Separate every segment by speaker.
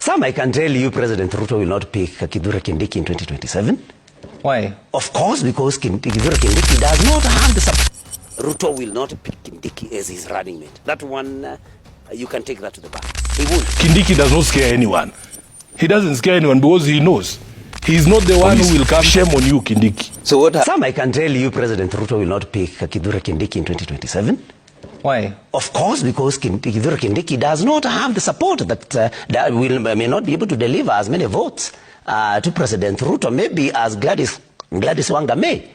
Speaker 1: Sam, I can tell you President Ruto will not pick Kindiki in 2027.
Speaker 2: Why?
Speaker 1: Of course, because Kindiki does not have the support. Ruto will not pick Kindiki as his running mate. That one, you can take that to the bank. He won't.
Speaker 3: Kindiki does not scare anyone. He doesn't scare anyone because he knows. He's not the one who will come. Shame on you, Kindiki.
Speaker 1: So what? Sam, I can tell you President Ruto will not pick Kindiki in 2027.
Speaker 2: Why?
Speaker 1: Of course, because Kindiki does not have the support that may not be able to deliver as many votes to President Ruto, maybe as Gladys Wanga may.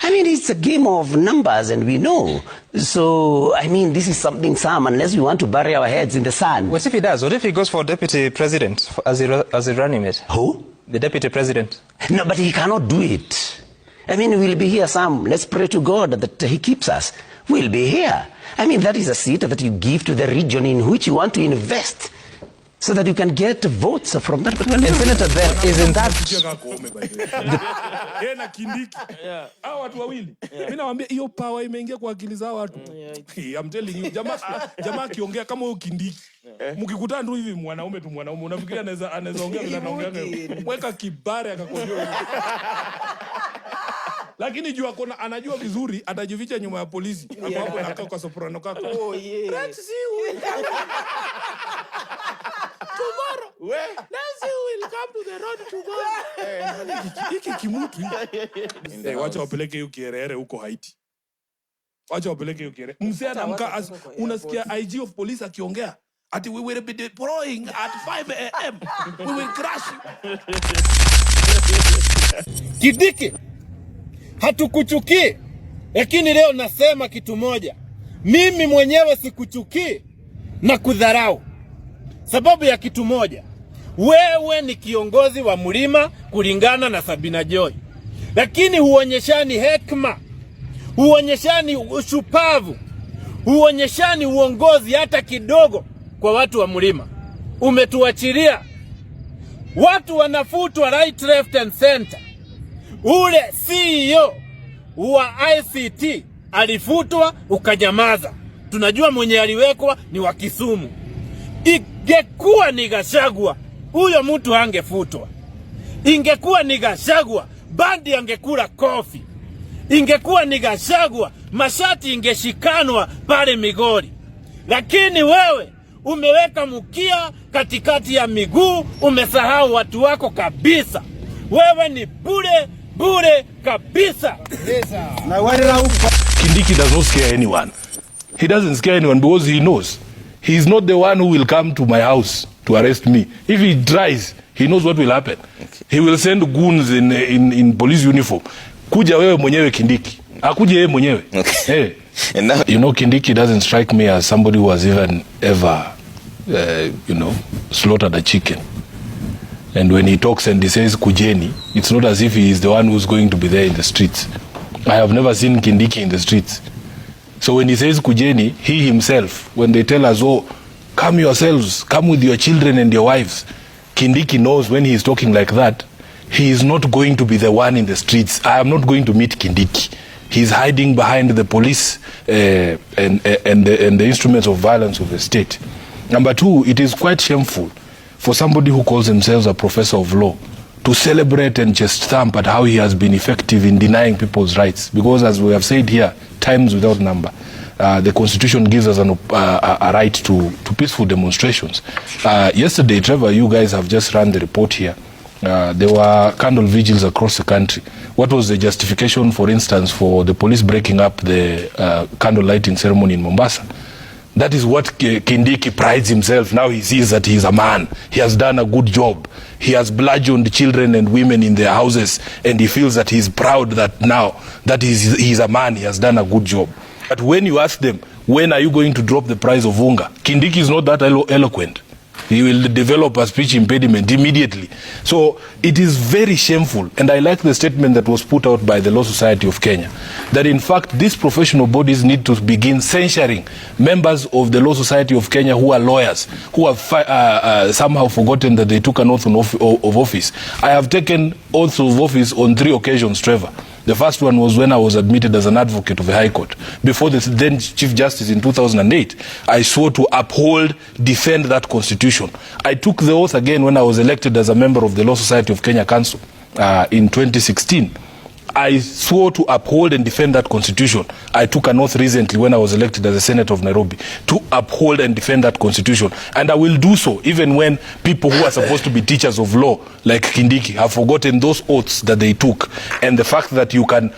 Speaker 1: I mean, it's a game of numbers, and we know. So, I mean, this is something, Sam, unless we want to bury our heads in the sand.
Speaker 2: What if he does? What if he goes for deputy president as a running mate?
Speaker 1: Who?
Speaker 2: The deputy president.
Speaker 1: No, but he cannot do it. I mean, we'll be here, Sam. Let's pray to God that he keeps us. We'll be here. I mean, that is a seat that you give to the region in which you want to invest, so that you can get votes from that. And Senator, then, isn't that...
Speaker 4: Hao watu wawili. Mimi nawaambia hiyo power imeingia kwa akili za watu. I'm telling you, jamaa akiongea kama huyo Kindiki. Mkikutana tu hivi mwanaume tu mwanaume, unafikiria anaweza ongea bila anaongea. Weka kibare akakwambia. Lakini jua anajua vizuri, atajificha nyuma ya polisi. Hapo anakaa kwa soprano kako. Oh yeah. Let's see you. Tomorrow. Let's see who will come to the road tomorrow. Hiki kimutu hiki. Wacha wapeleke hiyo kierere huko Haiti. Wacha wapeleke hiyo kierere. Mzee anamka, unasikia IG of police akiongea. Ati we will be deploying at 5 a.m. We will crash you.
Speaker 5: Kindiki, hatukuchukii, lakini leo nasema kitu moja. Mimi mwenyewe sikuchukii na kudharau. Sababu ya kitu moja. Wewe ni kiongozi wa mlima kulingana na Sabina Joy. Lakini huonyeshani hekima, huonyeshani ushupavu, huonyeshani uongozi hata kidogo kwa watu wa mlima. Umetuachilia watu wanafutwa right, left and center. Ule CEO wa ICT alifutwa ukanyamaza. Tunajua mwenye aliwekwa ni wa Kisumu. Ingekuwa ni Gachagua, huyo mtu hangefutwa. Ingekuwa ni Gachagua, bandi angekula kofi. Ingekuwa ni Gachagua, mashati ingeshikanwa pale Migori. Lakini wewe umeweka mkia katikati ya miguu, umesahau watu wako kabisa. Wewe ni bure kabisa.
Speaker 3: Kindiki does not scare anyone. He doesn't scare anyone because he knows. He is not the one who will come to my house to arrest me. If he tries, he knows what will happen. Okay. He will send goons in police uniform. Kuja wewe mwenyewe Kindiki. Akuje yeye mwenyewe. Okay. Hey. And now, you know, Kindiki doesn't strike me as somebody who has ever slaughtered a chicken. And when he talks and he says Kujeni, it's not as if he is the one who's going to be there in the streets. I have never seen Kindiki in the streets. So when he says Kujeni, he himself, when they tell us, oh, come yourselves, come with your children and your wives, Kindiki knows when he is talking like that, he is not going to be the one in the streets. I am not going to meet Kindiki. He is hiding behind the police and the instruments of violence of the state. Number two, it is quite shameful for somebody who calls himself a professor of law to celebrate and chest thump at how he has been effective in denying people's rights. Because as we have said here, times without number, the Constitution gives us a right to peaceful demonstrations. Yesterday, Trevor, you guys have just run the report here. There were candle vigils across the country. What was the justification, for instance, for the police breaking up the candle lighting ceremony in Mombasa? That is what Kindiki prides himself. Now he sees that he is a man. He has done a good job. He has bludgeoned children and women in their houses, and he feels that he is proud that now that he is a man, he has done a good job. But when you ask them, when are you going to drop the price of unga? Kindiki is not that eloquent. He will develop a speech impediment immediately. So it is very shameful. And I like the statement that was put out by the Law Society of Kenya, that in fact these professional bodies need to begin censuring members of the Law Society of Kenya who are lawyers, who have somehow forgotten that they took an oath of office. I have taken oaths of office on 3 occasions, Trevor. The first one was when I was admitted as an advocate of the High Court. Before the then Chief Justice in 2008, I swore to uphold, defend that constitution. I took the oath again when I was elected as a member of the Law Society of Kenya Council in 2016. I swore to uphold and defend that constitution. I took an oath recently when I was elected as a Senator of Nairobi to uphold and defend that constitution. And I will do so even when people who are supposed to be teachers of law, like Kindiki, have forgotten those oaths that they took. And the fact that you can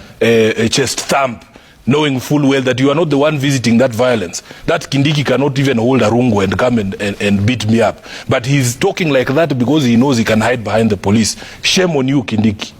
Speaker 3: chest thump, knowing full well that you are not the one visiting that violence. That Kindiki cannot even hold a rungo and come and beat me up. But he's talking like that because he knows he can hide behind the police. Shame on you, Kindiki.